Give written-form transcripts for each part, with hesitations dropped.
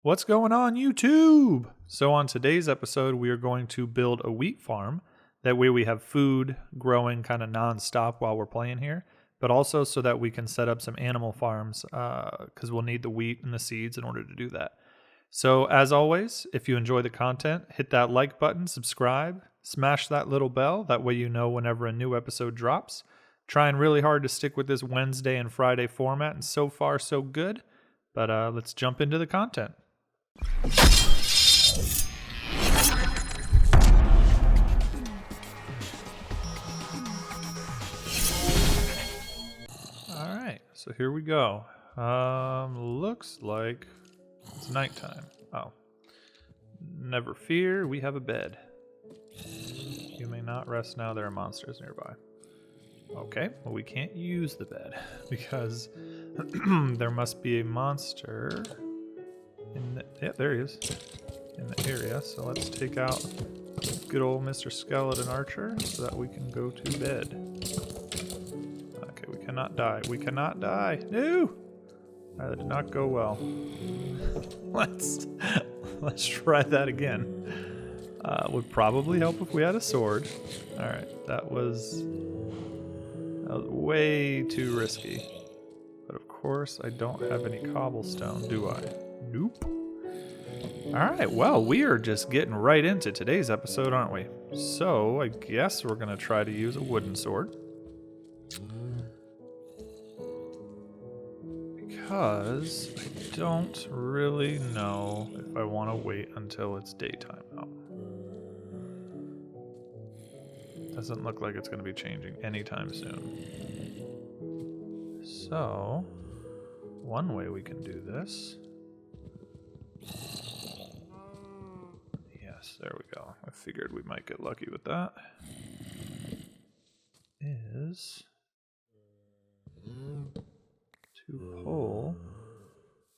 What's going on, YouTube? So on today's episode, we are going to build a wheat farm. That way we have food growing kind of nonstop while we're playing here, but also so that we can set up some animal farms because we'll need the wheat and the seeds in order to do that. So as always, if you enjoy the content, hit that like button, subscribe, smash that little bell. That way you know whenever a new episode drops. Trying really hard to stick with this Wednesday and Friday format, and so far so good. But let's jump into the content. Alright, so here we go. Looks like it's nighttime. Oh. Never fear, we have a bed. You may not rest now, there are monsters nearby. Okay, well we can't use the bed because there must be a monster there he is in the area. So let's take out good old Mr. Skeleton Archer so that we can go to bed. Okay, we cannot die. We cannot die. No! That did not go well. Let's try that again. Would probably help if we had a sword. Alright, that was way too risky. But of course I don't have any cobblestone, do I? Nope. Alright, well, we are just getting right into today's episode, aren't we? So, I guess we're going to try to use a wooden sword. Because I don't really know if I want to wait until it's daytime out. Doesn't look like it's going to be changing anytime soon. So, one way we can do this... Yes, there we go. I figured we might get lucky with that. Is to pull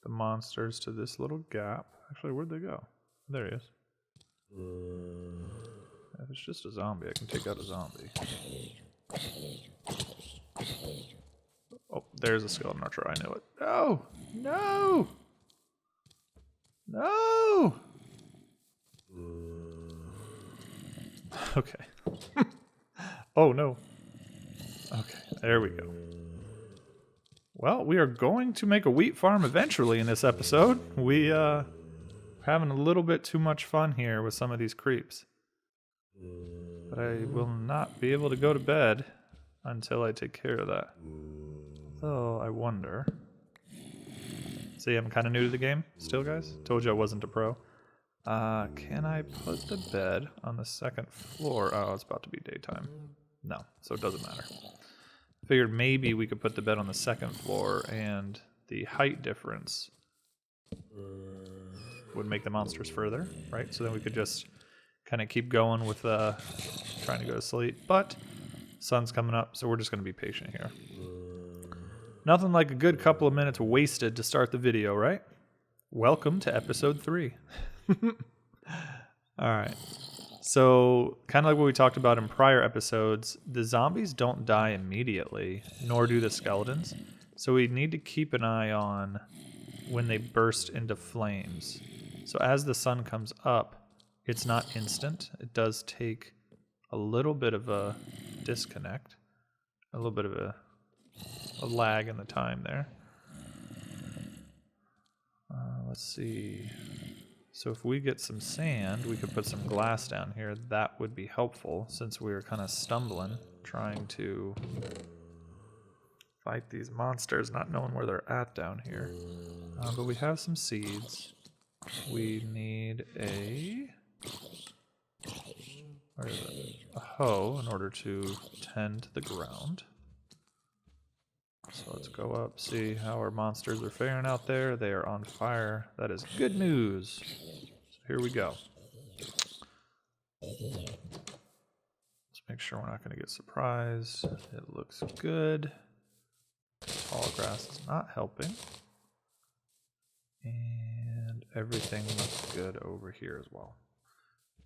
the monsters to this little gap. Actually, where'd they go? There he is. If it's just a zombie, I can take out a zombie. Oh, there's a skeleton archer. I knew it. No! No! No! Okay. Oh, no. Okay, there we go. Well, we are going to make a wheat farm eventually in this episode. We, having a little bit too much fun here with some of these creeps. But I will not be able to go to bed until I take care of that. So, I wonder... See, I'm kind of new to the game still, guys. Told you I wasn't a pro. Can I put the bed on the second floor? Oh, it's about to be daytime. No, so it doesn't matter. Figured maybe we could put the bed on the second floor and the height difference would make the monsters further, right? So then we could just kind of keep going with trying to go to sleep. But sun's coming up, so we're just going to be patient here. Nothing like a good couple of minutes wasted to start the video, right? Welcome to episode 3. Alright. So, kind of like what we talked about in prior episodes, the zombies don't die immediately, nor do the skeletons. So we need to keep an eye on when they burst into flames. So as the sun comes up, it's not instant. It does take a little bit of a disconnect, a little bit of a lag in the time there. Let's see. So if we get some sand, we could put some glass down here. That would be helpful since we were kind of stumbling, trying to fight these monsters, not knowing where they're at down here. But we have some seeds. We need a hoe in order to tend the ground. So let's go up, see how our monsters are faring out there. They are on fire. That is good news. So here we go. Let's make sure we're not going to get surprised. It looks good. Tall grass is not helping. And everything looks good over here as well.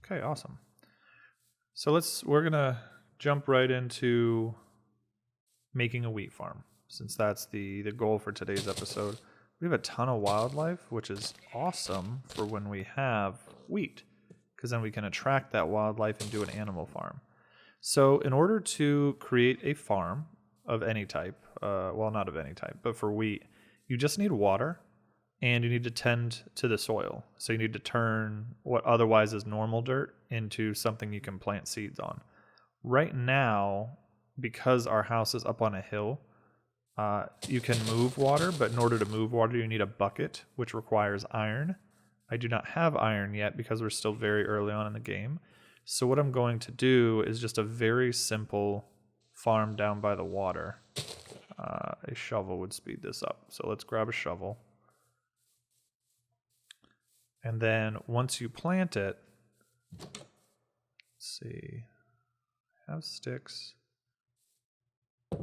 Okay, awesome. So we're going to jump right into making a wheat farm, since that's the goal for today's episode. We have a ton of wildlife, which is awesome for when we have wheat, because then we can attract that wildlife and do an animal farm. So in order to create a farm of any type, well, not of any type, but for wheat, you just need water and you need to tend to the soil. So you need to turn what otherwise is normal dirt into something you can plant seeds on. Right now, because our house is up on a hill, you can move water, but in order to move water, you need a bucket, which requires iron. I do not have iron yet because we're still very early on in the game. So what I'm going to do is just a very simple farm down by the water. A shovel would speed this up. So let's grab a shovel. And then once you plant it, let's see, have sticks. I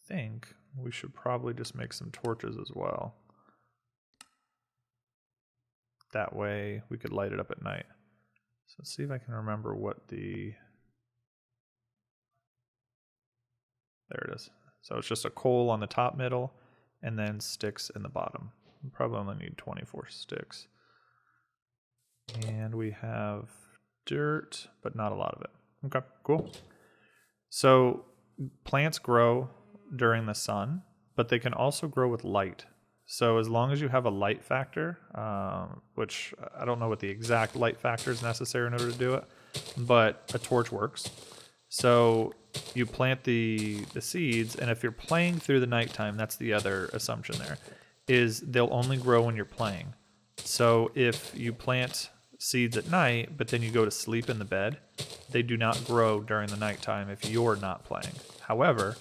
think we should probably just make some torches as well. That way we could light it up at night. So let's see if I can remember what there it is. So it's just a coal on the top middle and then sticks in the bottom. We probably only need 24 sticks. And we have dirt, but not a lot of it. Okay, cool. So plants grow during the sun, but they can also grow with light. So as long as you have a light factor, which I don't know what the exact light factor is necessary in order to do it, but a torch works. So you plant the seeds, and if you're playing through the nighttime, that's the other assumption there, is they'll only grow when you're playing. So if you plant seeds at night, but then you go to sleep in the bed, they do not grow during the nighttime if you're not playing. However,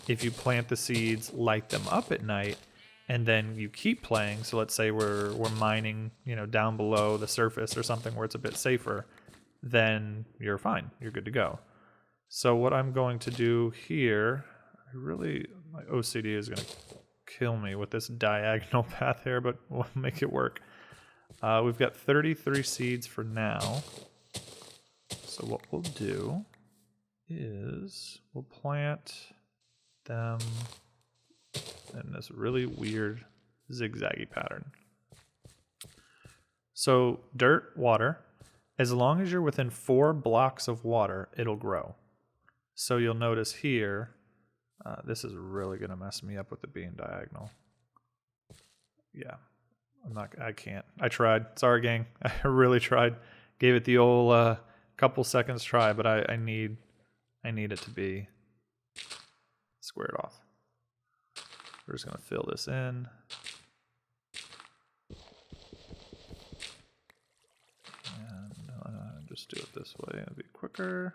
if you plant the seeds, light them up at night, and then you keep playing, so let's say we're mining, down below the surface or something where it's a bit safer, then you're fine. You're good to go. So what I'm going to do here, my OCD is going to kill me with this diagonal path here, but we'll make it work. We've got 33 seeds for now. So what we'll do is we'll plant them in this really weird zigzaggy pattern. So dirt, water. As long as you're within 4 blocks of water, it'll grow. So you'll notice here, this is really going to mess me up with it being diagonal. Yeah, I can't. I tried. Sorry, gang. I really tried. Gave it the old couple seconds try, but I need it to be squared off. We're just going to fill this in. And just do it this way. It'll be quicker.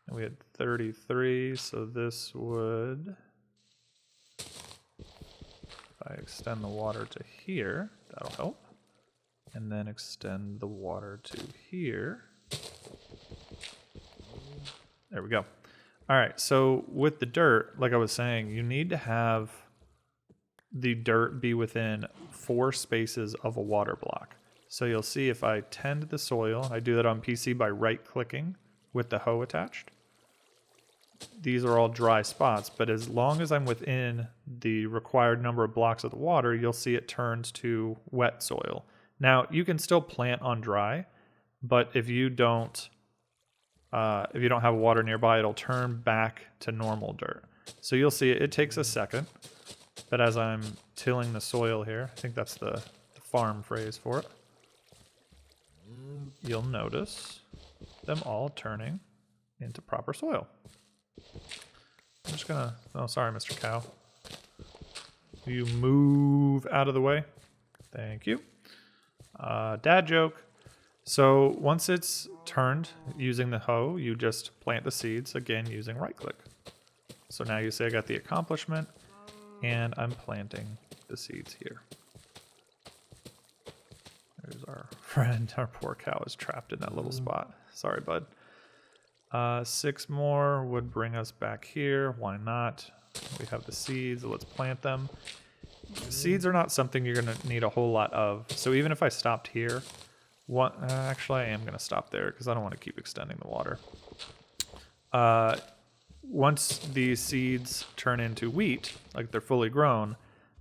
And we had 33, so this would, if I extend the water to here, that'll help. And then extend the water to here. There we go. All right, so with the dirt, like I was saying, you need to have the dirt be within 4 spaces of a water block. So you'll see if I tend the soil, I do that on PC by right-clicking with the hoe attached. These are all dry spots, but as long as I'm within the required number of blocks of the water, you'll see it turns to wet soil. Now, you can still plant on dry, but if you don't have water nearby, it'll turn back to normal dirt. So you'll see it takes a second, but as I'm tilling the soil here, I think that's the farm phrase for it, you'll notice them all turning into proper soil. I'm just gonna, oh, sorry, Mr. Cow. Will you move out of the way? Thank you. Dad joke. So once it's turned using the hoe, you just plant the seeds, again using right click. So now you say I got the accomplishment, and I'm planting the seeds here. There's our friend. Our poor cow is trapped in that little spot. Sorry, bud. 6 more would bring us back here. Why not? We have the seeds. Let's plant them. Seeds are not something you're going to need a whole lot of. So even if I stopped here, actually I am going to stop there because I don't want to keep extending the water. once these seeds turn into wheat, like they're fully grown,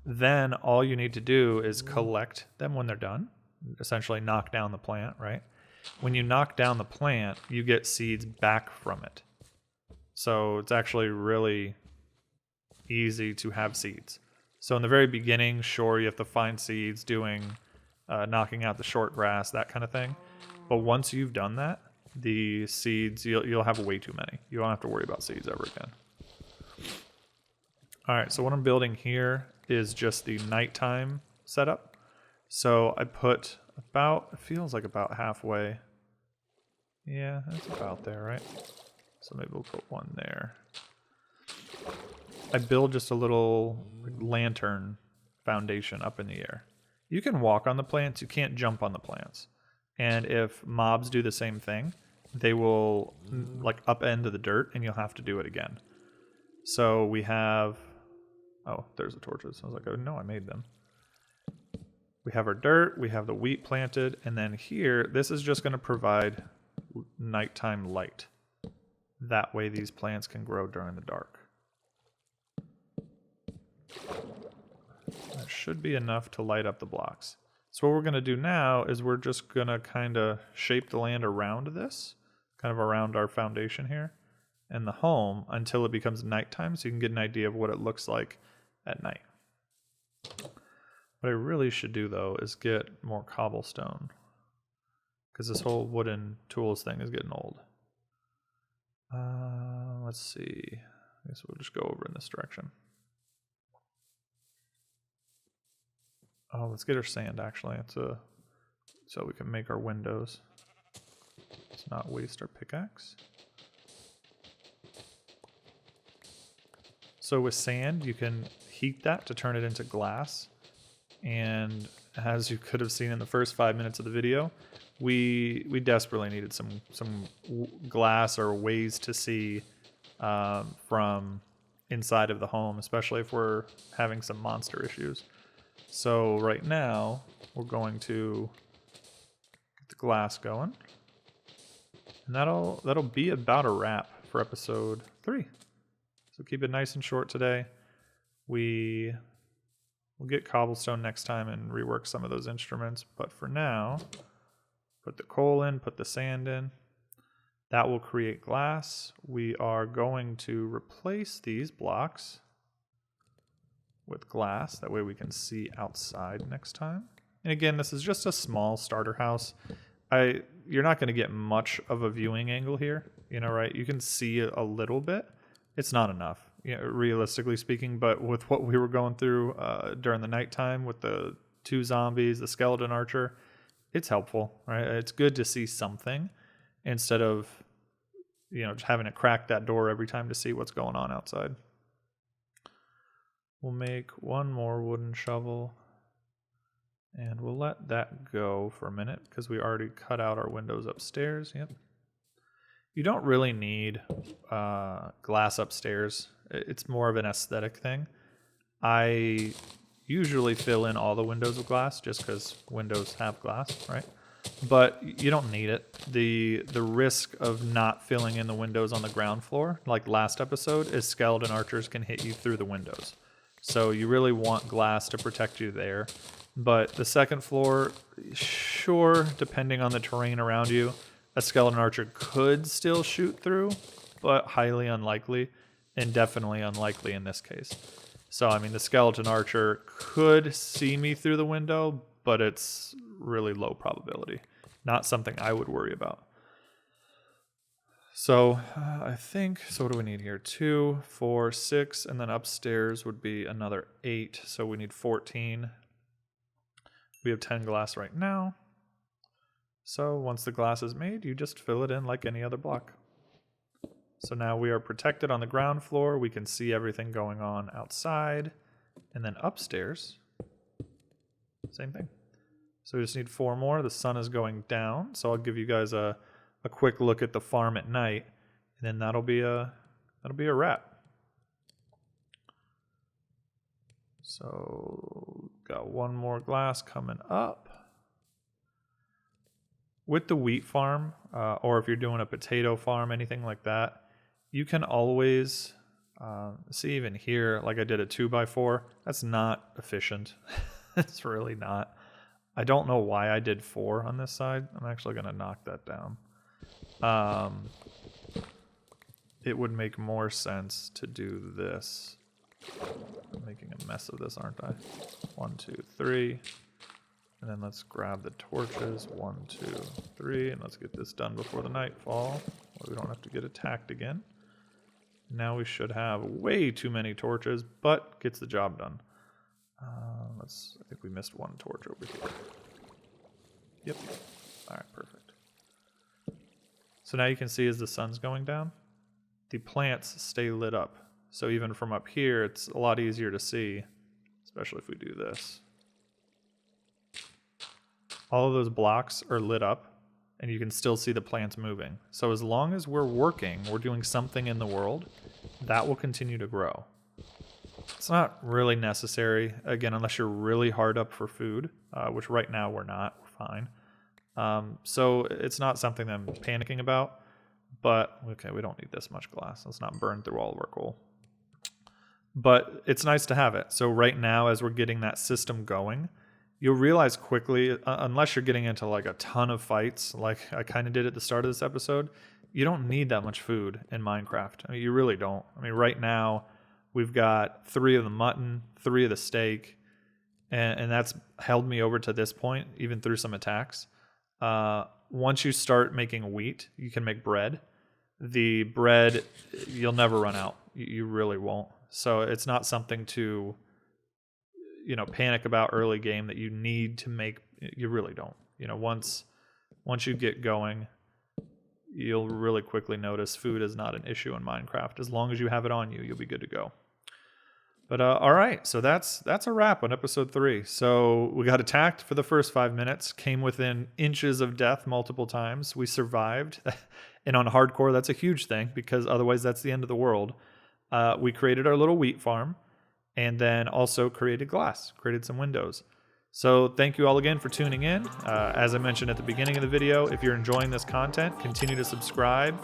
then all you need to do is collect them when they're done, essentially knock down the plant, right? When you knock down the plant, you get seeds back from it. So it's actually really easy to have seeds. So in the very beginning, sure, you have to find seeds, doing knocking out the short grass, that kind of thing. But once you've done that, the seeds, you'll have way too many. You don't have to worry about seeds ever again. All right, so what I'm building here is just the nighttime setup. So I put about, it feels like about halfway. Yeah, that's about there, right? So maybe we'll put one there. I build just a little lantern foundation up in the air. You can walk on the plants, you can't jump on the plants. And if mobs do the same thing, they will like upend the dirt and you'll have to do it again. So we have, oh, there's the torches. I was like, oh no, I made them. We have our dirt, we have the wheat planted, and then here, this is just going to provide nighttime light. That way these plants can grow during the dark. That should be enough to light up the blocks. So what we're going to do now is we're just going to kind of shape the land around this, kind of around our foundation here, and the home until it becomes nighttime so you can get an idea of what it looks like at night. What I really should do, though, is get more cobblestone, because this whole wooden tools thing is getting old. Let's see. I guess we'll just go over in this direction. Oh, let's get our sand, actually. So we can make our windows. Let's not waste our pickaxe. So with sand, you can heat that to turn it into glass. And as you could have seen in the first 5 minutes of the video, we desperately needed some glass or ways to see from inside of the home, especially if we're having some monster issues. So right now, we're going to get the glass going. And that'll be about a wrap for episode 3. So keep it nice and short today. We'll get cobblestone next time and rework some of those instruments. But for now, put the coal in, put the sand in. That will create glass. We are going to replace these blocks with glass. That way we can see outside next time. And again, this is just a small starter house. You're not going to get much of a viewing angle here, right? You can see a little bit. It's not enough, realistically speaking, but with what we were going through during the nighttime with the 2 zombies, the skeleton archer, it's helpful, right? It's good to see something instead of, just having to crack that door every time to see what's going on outside. We'll make one more wooden shovel, and we'll let that go for a minute because we already cut out our windows upstairs. Yep. You don't really need glass upstairs. It's more of an aesthetic thing. I usually fill in all the windows with glass just because windows have glass, right? But you don't need it. The risk of not filling in the windows on the ground floor, like last episode, is skeleton archers can hit you through the windows. So you really want glass to protect you there. But the second floor, sure, depending on the terrain around you, a skeleton archer could still shoot through, but highly unlikely, and definitely unlikely in this case. So, I mean, the skeleton archer could see me through the window, but it's really low probability. Not something I would worry about. So, I think, so what do we need here? 2, 4, 6, and then upstairs would be another 8, so we need 14. We have 10 glass right now. So once the glass is made, you just fill it in like any other block. So now we are protected on the ground floor. We can see everything going on outside. And then upstairs, same thing. So we just need 4 more. The sun is going down. So I'll give you guys a quick look at the farm at night. And then that'll be a wrap. So got one more glass coming up. With the wheat farm, or if you're doing a potato farm, anything like that, you can always see even here, like I did a 2x4. That's not efficient. It's really not. I don't know why I did 4 on this side. I'm actually going to knock that down. It would make more sense to do this. I'm making a mess of this, aren't I? 1, 2, 3. And then let's grab the torches. 1, 2, 3. And let's get this done before the nightfall. We don't have to get attacked again. Now we should have way too many torches, but gets the job done. I think we missed 1 torch over here. Yep. All right, perfect. So now you can see as the sun's going down, the plants stay lit up. So even from up here, it's a lot easier to see, especially if we do this. All of those blocks are lit up, and you can still see the plants moving. So as long as we're working, we're doing something in the world, that will continue to grow. It's not really necessary, again, unless you're really hard up for food, which right now we're not, we're fine. So it's not something that I'm panicking about, but okay, we don't need this much glass. Let's not burn through all of our coal. But it's nice to have it. So right now, as we're getting that system going, you'll realize quickly, unless you're getting into like a ton of fights, like I kind of did at the start of this episode, you don't need that much food in Minecraft. I mean, you really don't. I mean, right now, we've got 3 of the mutton, 3 of the steak, and that's held me over to this point, even through some attacks. Once you start making wheat, you can make bread. The bread, you'll never run out. You really won't. So it's not something to, panic about early game that you need to make. You really don't. Once you get going, you'll really quickly notice food is not an issue in Minecraft. As long as you have it on you, you'll be good to go. But all right, so that's a wrap on episode 3. So we got attacked for the first 5 minutes, came within inches of death multiple times. We survived, and on hardcore, that's a huge thing because otherwise that's the end of the world. We created our little wheat farm, and then also created glass, created some windows. So thank you all again for tuning in. As I mentioned at the beginning of the video, if you're enjoying this content, continue to subscribe.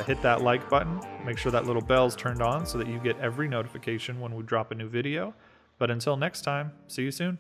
Hit that like button. Make sure that little bell's turned on so that you get every notification when we drop a new video. But until next time, see you soon.